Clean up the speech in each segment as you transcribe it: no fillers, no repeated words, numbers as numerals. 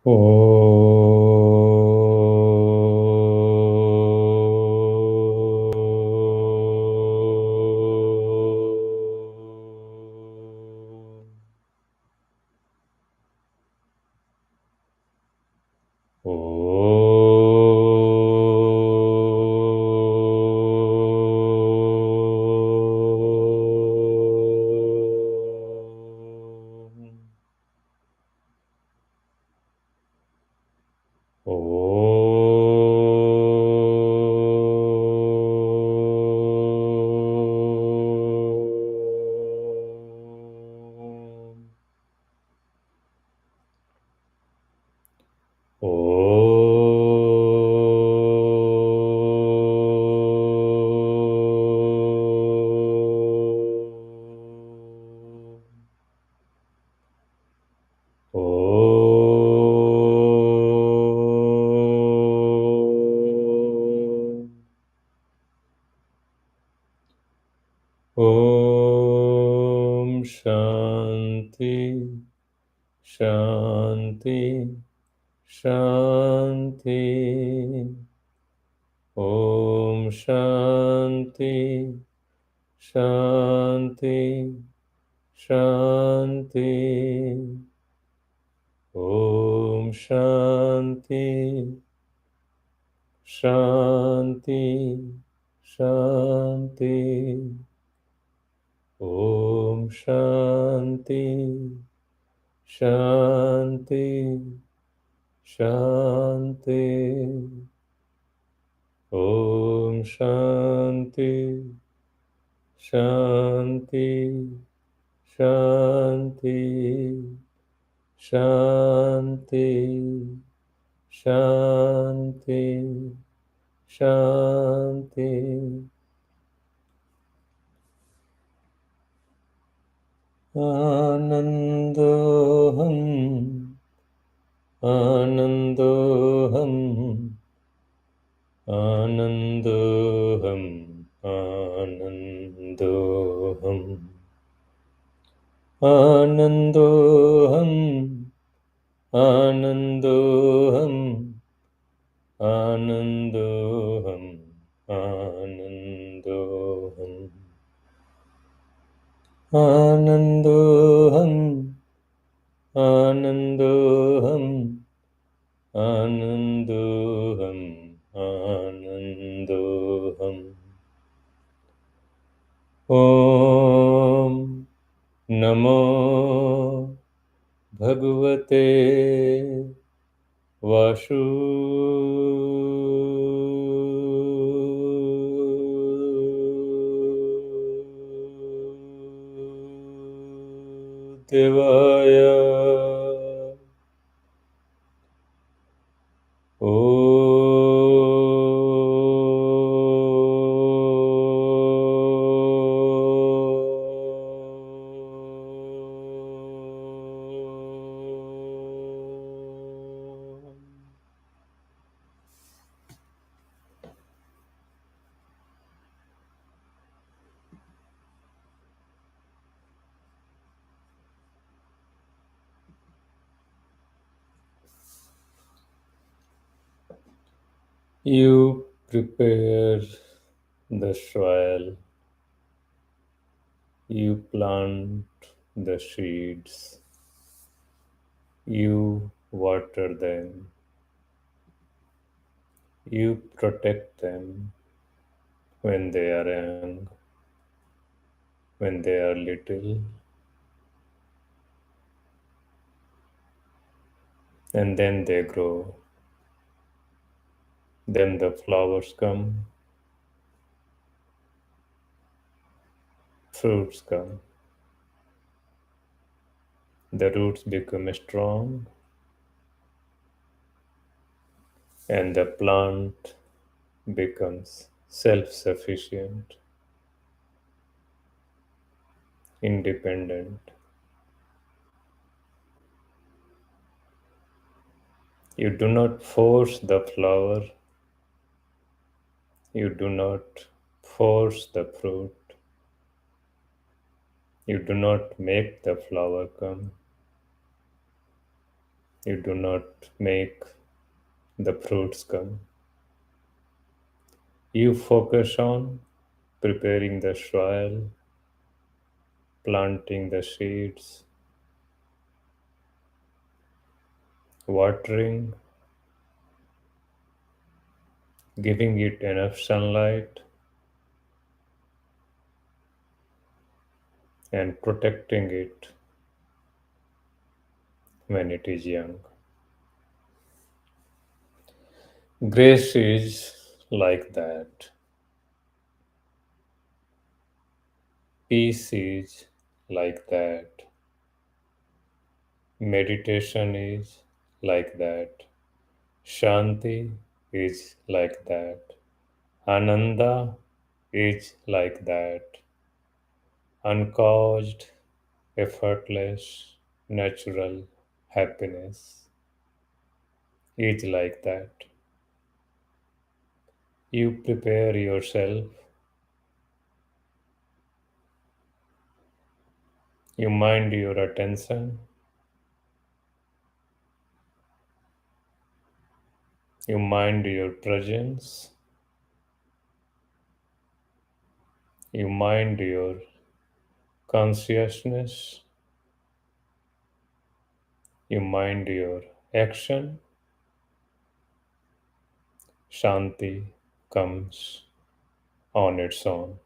Oh. Om Shanti Shanti Shanti. Om Shanti Shanti Shanti. Om Shanti Shanti Shanti. Om Shanti Shanti Shanti. Om Shanti Shanti Shanti Shanti Shanti Shanti. Anandoham Anandoham Anandoham Anandoham Anandoham Anandoham Anandoham Anandoham Anandoham Anandoham Anandoham Anandoham. Om Namo Bhagavate Vasudevaya. You prepare the soil, you plant the seeds, you water them, you protect them when they are young, when they are little, and then they grow. Then the flowers come, fruits come, the roots become strong, and the plant becomes self sufficient, independent. You do not force the flower, you do not force the fruit, you do not make the flower come. You do not make the fruits come. You focus on preparing the soil, planting the seeds, watering, giving it enough sunlight, and protecting it when it is young. Grace is like that. Peace is like that. Meditation is like that. Shanti is like that. Ananda is like that. Uncaused, effortless, natural happiness is like that. You prepare yourself, you mind your attention, you mind your presence, you mind your consciousness, you mind your action. Shanti comes on its own.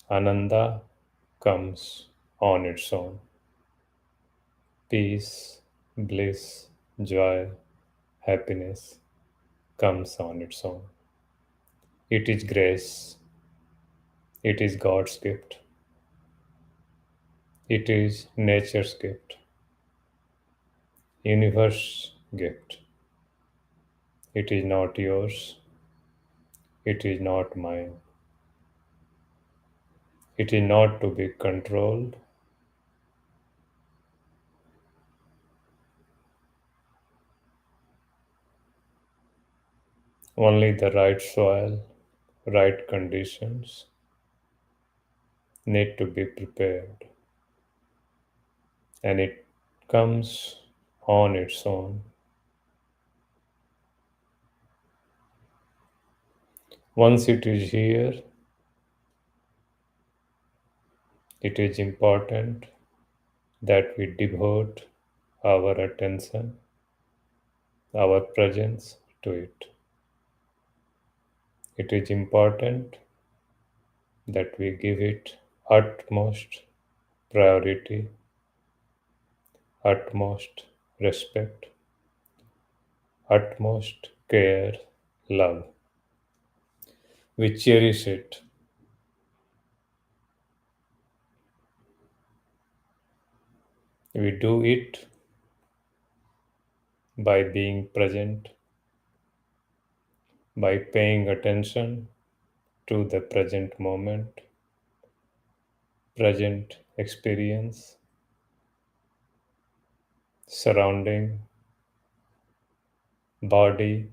Ananda comes on its own. Peace, bliss, joy, happiness comes on its own. It is grace. It is God's gift. It is nature's gift. Universe gift. It is not yours. It is not mine. It is not to be controlled. Only the right soil, right conditions need to be prepared. And it comes on its own. Once it is here, it is important that we devote our attention, our presence to it. It is important that we give it utmost priority, utmost respect, utmost care, love. We cherish it. We do it by being present, by paying attention to the present moment, present experience, surrounding, body.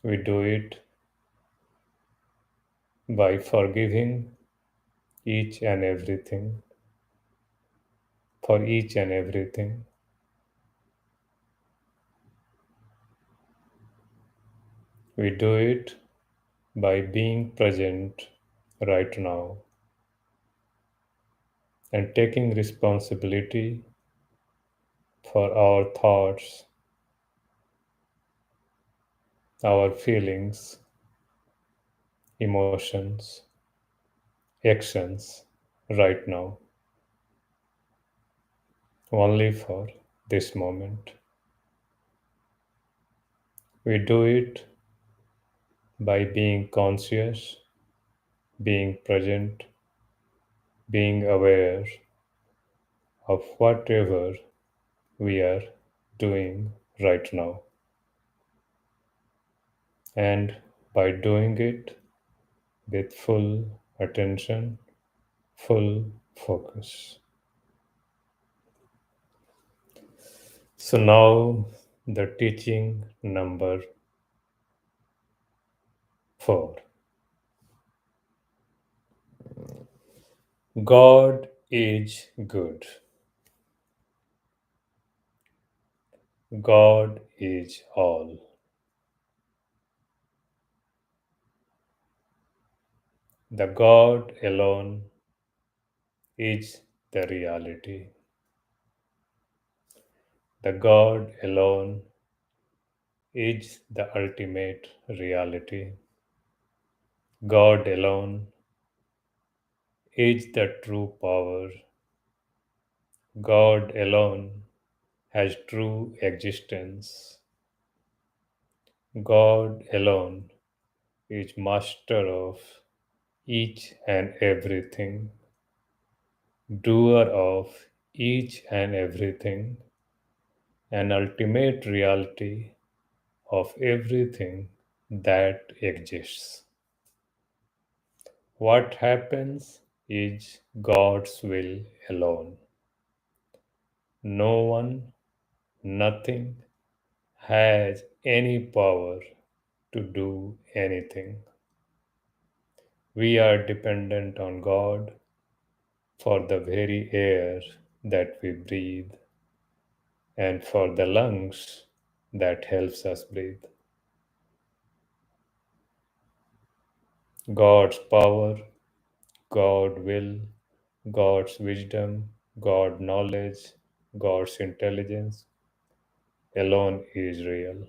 We do it by forgiving each and everything, for each and everything. We do it by being present right now and taking responsibility for our thoughts, our feelings, emotions, actions right now, only for this moment. We do it by being conscious, being present, being aware of whatever we are doing right now. And by doing it with full attention, full focus. So now the teaching number 4. God is good. God is all. The God alone is the reality. The God alone is the ultimate reality. God alone is the true power. God alone has true existence. God alone is master of each and everything, doer of each and everything, and ultimate reality of everything that exists. What happens is God's will alone. No one, nothing has any power to do anything. We are dependent on God for the very air that we breathe and for the lungs that helps us breathe. God's power, God will, God's wisdom, God knowledge, God's intelligence alone is real.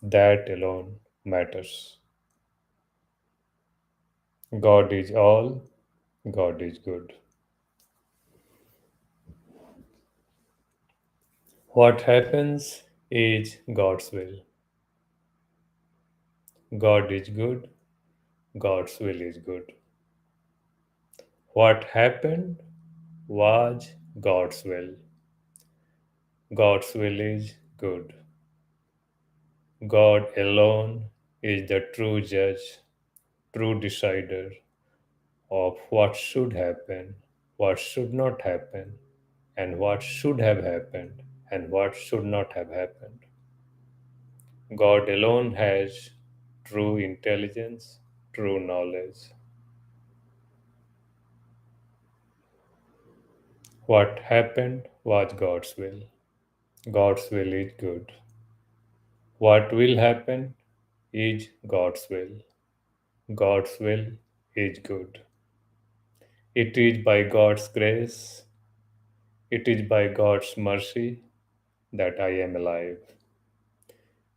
That alone matters. God is all, God is good. What happens is God's will. God is good, God's will is good. What happened was God's will. God's will is good. God alone is the true judge, true decider of what should happen, what should not happen, and what should have happened, and what should not have happened. God alone has true intelligence, true knowledge. What happened was God's will. God's will is good. What will happen is God's will. God's will is good. It is by God's grace, it is by God's mercy that I am alive.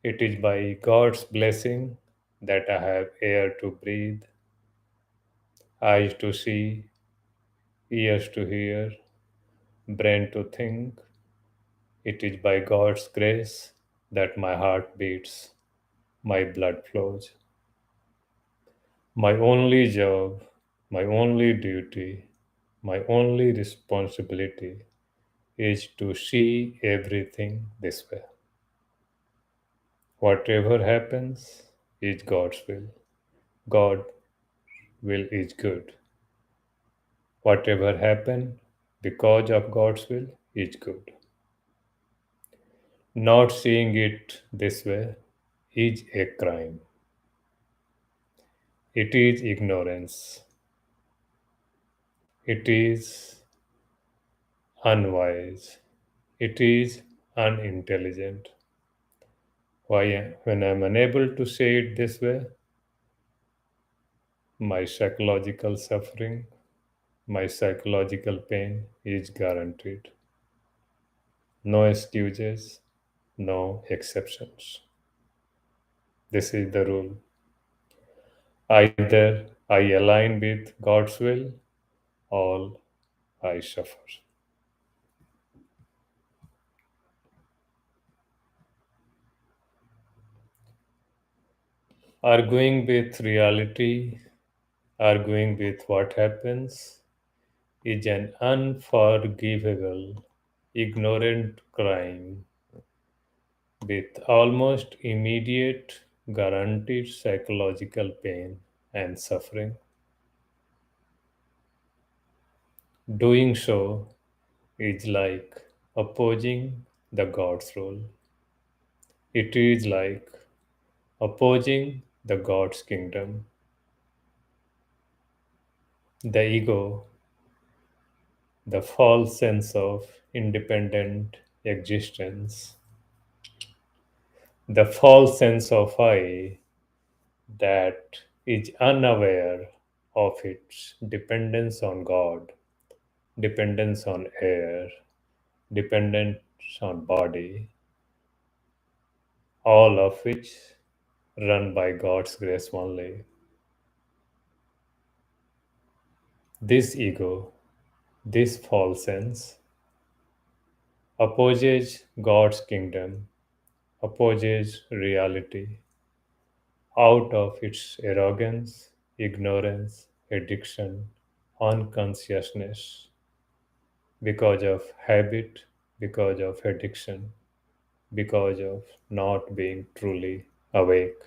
It is by God's blessing that I have air to breathe, eyes to see, ears to hear, brain to think. It is by God's grace that my heart beats, my blood flows. My only job, my only duty, my only responsibility is to see everything this way. Whatever happens is God's will. God will is good. Whatever happened because of God's will is good. Not seeing it this way is a crime. It is ignorance. It is unwise. It is unintelligent. Why, when I'm unable to say it this way, my psychological suffering, my psychological pain is guaranteed. No excuses, no exceptions. This is the rule. Either I align with God's will or I suffer. Arguing with reality, arguing with what happens, is an unforgivable, ignorant crime with almost immediate guaranteed psychological pain and suffering. Doing so is like opposing the God's rule. It is like opposing the God's kingdom. The ego, the false sense of independent existence, The false sense of I that is unaware of its dependence on God, dependence on air, dependence on body, all of which run by God's grace only. This ego, this false sense, opposes God's kingdom, opposes reality out of its arrogance, ignorance, addiction, unconsciousness, because of habit, because of addiction, because of not being truly awake,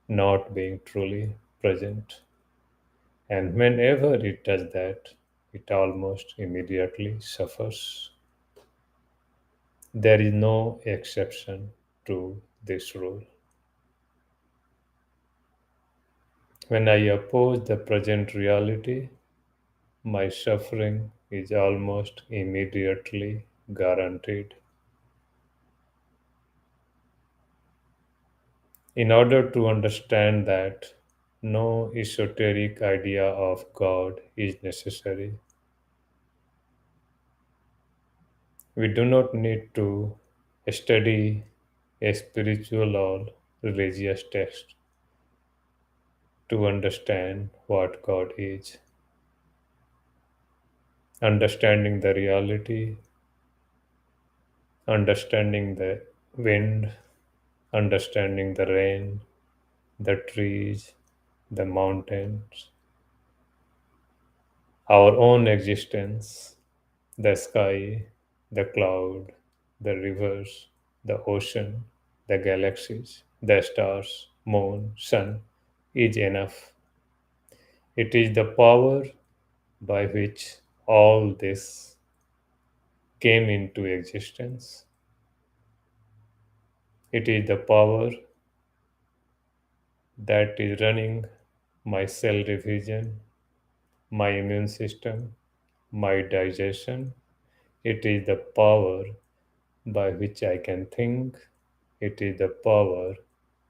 not being truly present. And whenever it does that, it almost immediately suffers. There is no exception to this rule. When I oppose the present reality, my suffering is almost immediately guaranteed. In order to understand that, no esoteric idea of God is necessary. We do not need to study a spiritual or religious text to understand what God is. Understanding the reality, understanding the wind, understanding the rain, the trees, the mountains, our own existence, the sky, the cloud, the rivers, the ocean, the galaxies, the stars, moon, sun is enough. It is the power by which all this came into existence. It is the power that is running my cell division, my immune system, my digestion. It is the power by which I can think. It is the power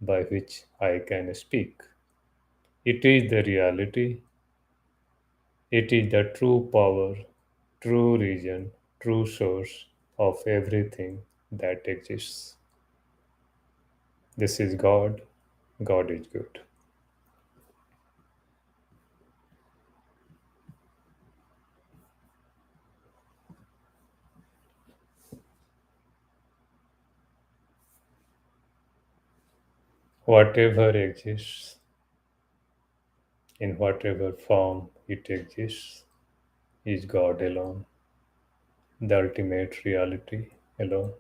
by which I can speak. It is the reality. It is the true power, true reason, true source of everything that exists. This is God. God is good. Whatever exists, in whatever form it exists, is God alone, the ultimate reality alone.